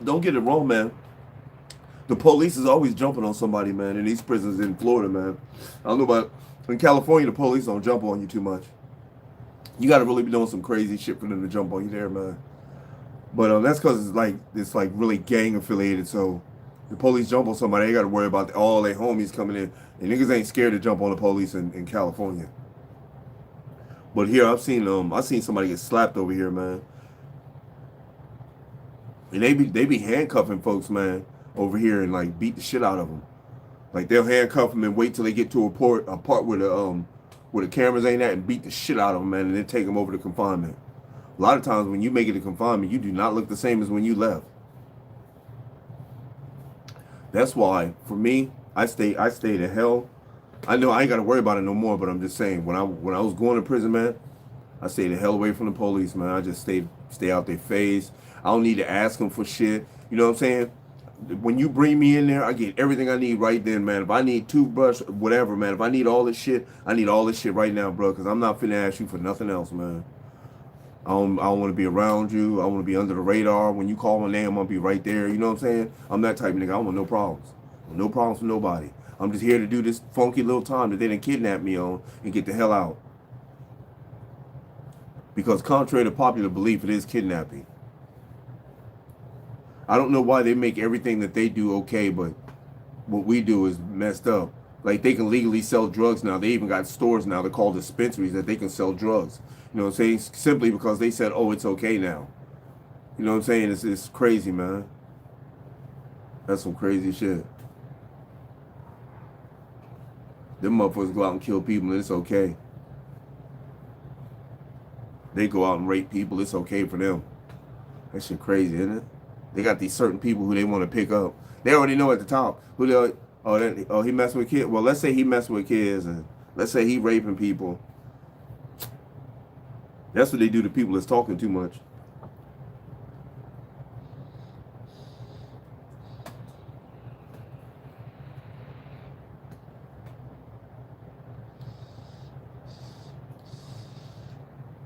Don't get it wrong, man. The police is always jumping on somebody, man, in these prisons in Florida, man. I don't know about in California, the police don't jump on you too much. You got to really be doing some crazy shit for them to jump on you there, man. But that's because it's like really gang affiliated. So the police jump on somebody, they got to worry about all their homies coming in, and niggas ain't scared to jump on the police in California. But here I've seen somebody get slapped over here, man. And they be handcuffing folks, man, over here, and like beat the shit out of them. Like they'll handcuff them and wait till they get to a part where the cameras ain't at, and beat the shit out of them, man, and then take them over to confinement. A lot of times when you make it to confinement, you do not look the same as when you left. That's why, for me, I stay to hell. I know I ain't got to worry about it no more, but I'm just saying, when I was going to prison, man, I stay the hell away from the police, man. I just stay out their face. I don't need to ask them for shit. You know what I'm saying? When you bring me in there, I get everything I need right then, man. If I need toothbrush, whatever, man. If I need all this shit, I need all this shit right now, bro. Because I'm not finna ask you for nothing else, man. I don't want to be around you. I want to be under the radar. When you call my name, I'm going to be right there. You know what I'm saying? I'm that type of nigga. I want no problems. No problems with nobody. I'm just here to do this funky little time that they didn't kidnap me on and get the hell out. Because contrary to popular belief, it is kidnapping. I don't know why they make everything that they do okay, but what we do is messed up. Like, they can legally sell drugs now. They even got stores now. They're called dispensaries that they can sell drugs. You know what I'm saying? Simply because they said, oh, it's okay now. You know what I'm saying? It's crazy, man. That's some crazy shit. Them motherfuckers go out and kill people and it's okay. They go out and rape people. It's okay for them. That shit crazy, isn't it? They got these certain people who they want to pick up. They already know at the top who they. Oh, he messing with kids. Well, let's say he messing with kids, and let's say he raping people. That's what they do to people that's talking too much.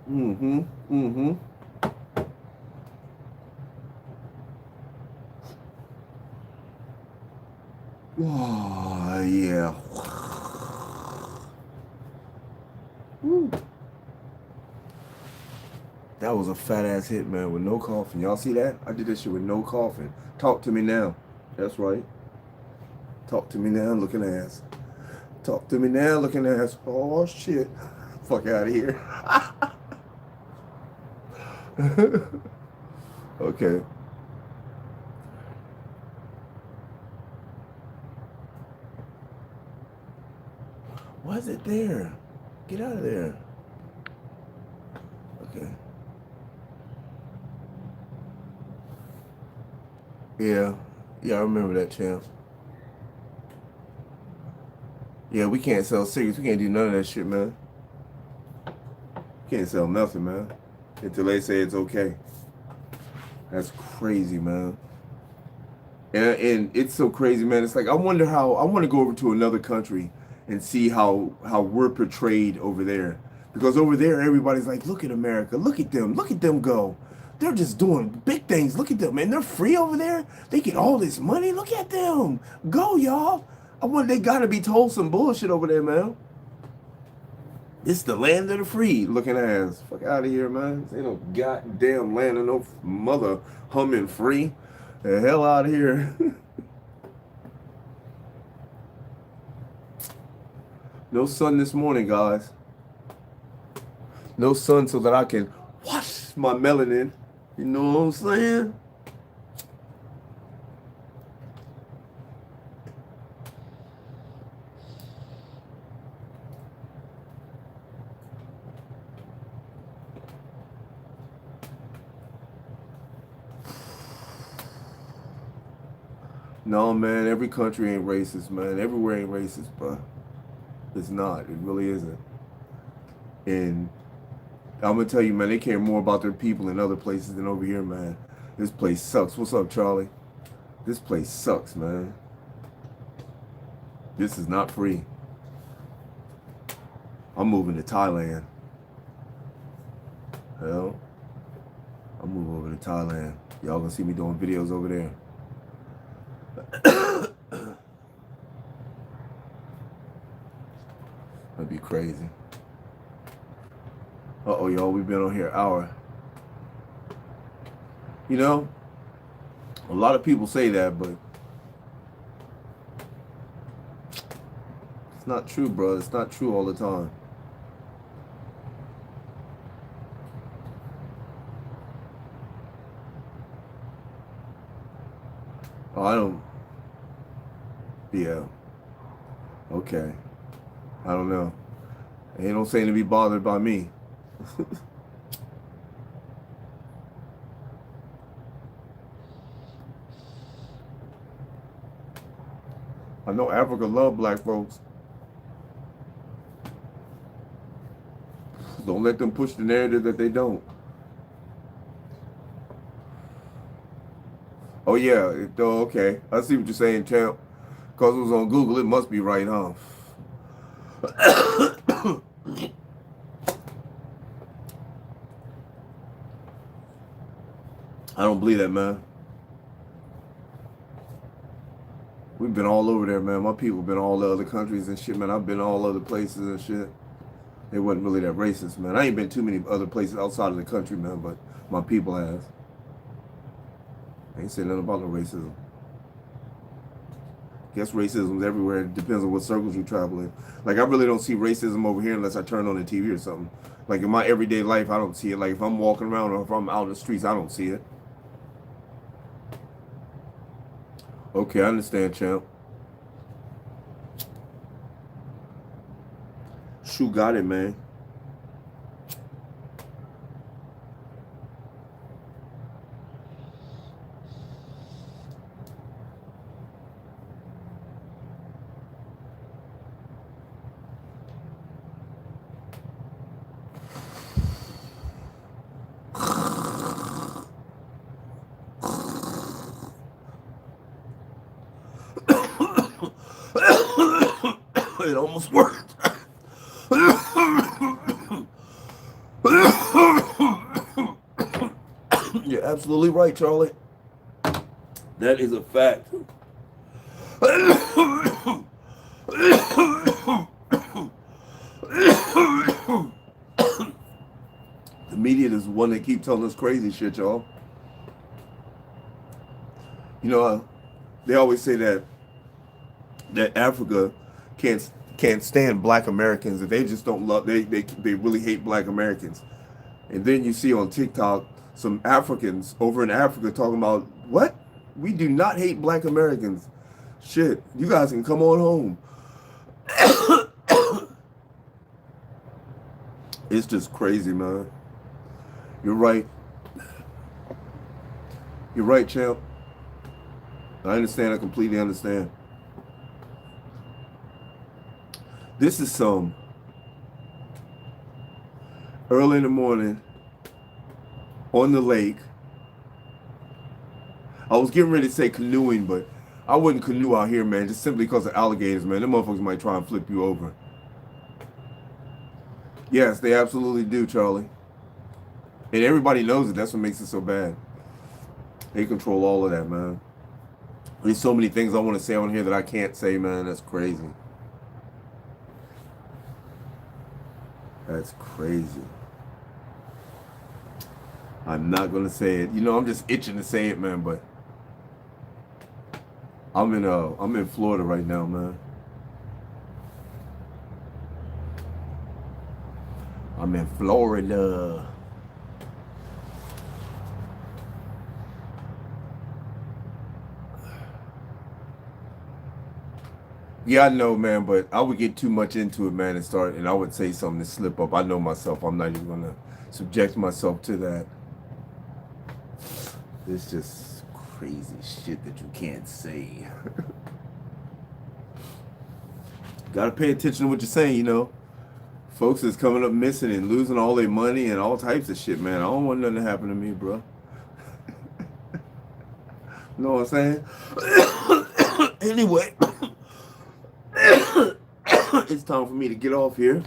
Mm-hmm. Mm-hmm. Oh, yeah. Woo. That was a fat ass hit, man, with no coughing. Y'all see that? I did this shit with no coughing. Talk to me now. That's right. Talk to me now, looking ass. Talk to me now, looking ass. Oh, shit. Fuck out of here. Okay. Why is it there? Get out of there. Okay. Yeah. Yeah, I remember that, champ. Yeah, we can't sell cigarettes. We can't do none of that shit, man. Can't sell nothing, man. Until they say it's okay. That's crazy, man. And it's so crazy, man. It's like I want to go over to another country and see how we're portrayed over there. Because over there everybody's like, look at America, look at them go. They're just doing big things. Look at them, man. They're free over there. They get all this money. Look at them. Go, y'all. I wonder they gotta be told some bullshit over there, man. It's the land of the free looking ass. Fuck out of here, man. Ain't no goddamn land of no mother humming free. The hell out of here. No sun this morning, guys. No sun so that I can wash my melanin. You know what I'm saying? No, man, every country ain't racist, man. Everywhere ain't racist, bro. It's not. It really isn't. And I'm gonna tell you, man, they care more about their people in other places than over here, man. This place sucks. What's up, Charlie? This place sucks, man. This is not free. I'm moving to Thailand. Hell, I'm moving over to Thailand. Y'all gonna see me doing videos over there. That'd be crazy. Uh-oh, y'all, we've been on here an hour. You know, a lot of people say that, but it's not true, bro. It's not true all the time. Oh, I don't. Yeah. Okay. I don't know. They don't seem to be bothered by me. I know Africa love black folks. don't let them push the narrative that they don't. Oh yeah, oh, okay. I see what you're saying, champ. Because it was on Google, it must be right, huh? I don't believe that, man. We've been all over there, man. My people been all the other countries and shit, man. I've been all other places and shit. It wasn't really that racist, man. I ain't been too many other places outside of the country, man, but my people has. I ain't saying nothing about no racism. Guess racism's everywhere. It depends on what circles you travel in. Like, I really don't see racism over here unless I turn on the TV or something. Like, in my everyday life, I don't see it. Like, if I'm walking around or if I'm out in the streets, I don't see it. Okay, I understand, champ. Shoe got it, man. It almost worked. You're absolutely right, Charlie. That is a fact. The media is the one that keep telling us crazy shit, y'all. You know, they always say that Africa can't stand black Americans, and they just don't love, they really hate black Americans. And then you see on TikTok some Africans over in Africa talking about, what? We do not hate black Americans. Shit, you guys can come on home. It's just crazy, man. You're right. You're right, champ. I understand. I completely understand. This is some early in the morning on the lake. I was getting ready to say canoeing, but I wouldn't canoe out here, man, just simply because of alligators, man. Them motherfuckers might try and flip you over. Yes, they absolutely do, Charlie. And everybody knows it. That's what makes it so bad. They control all of that, man. There's so many things I want to say on here that I can't say, man. That's crazy. That's crazy. I'm not going to say it. You know, I'm just itching to say it, man, but I'm in Florida right now, man. I'm in Florida. Yeah, I know, man, but I would get too much into it, man, and I would say something to slip up. I know myself. I'm not even going to subject myself to that. It's just crazy shit that you can't say. Gotta pay attention to what you're saying, you know. Folks is coming up missing and losing all their money and all types of shit, man. I don't want nothing to happen to me, bro. You know what I'm saying? Anyway, it's time for me to get off here.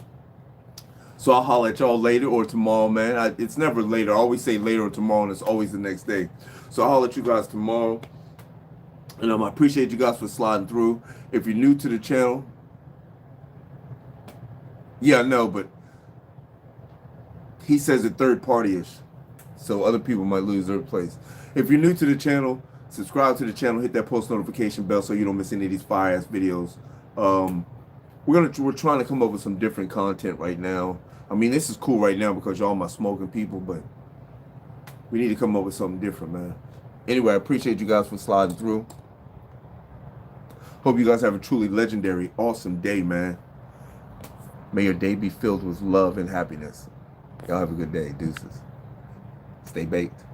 So I'll holler at y'all later or tomorrow, man. It's never later. I always say later or tomorrow, and it's always the next day. So I'll holler at you guys tomorrow. And I appreciate you guys for sliding through. If you're new to the channel, yeah, I know, but he says it third party-ish. So other people might lose their place. If you're new to the channel, subscribe to the channel, hit that post notification bell so you don't miss any of these fire-ass videos. We're trying to come up with some different content right now. I mean, this is cool right now because y'all my smoking people, but we need to come up with something different, man. Anyway, I appreciate you guys for sliding through. Hope you guys have a truly legendary, awesome day, man. May your day be filled with love and happiness. Y'all have a good day. Deuces. Stay baked.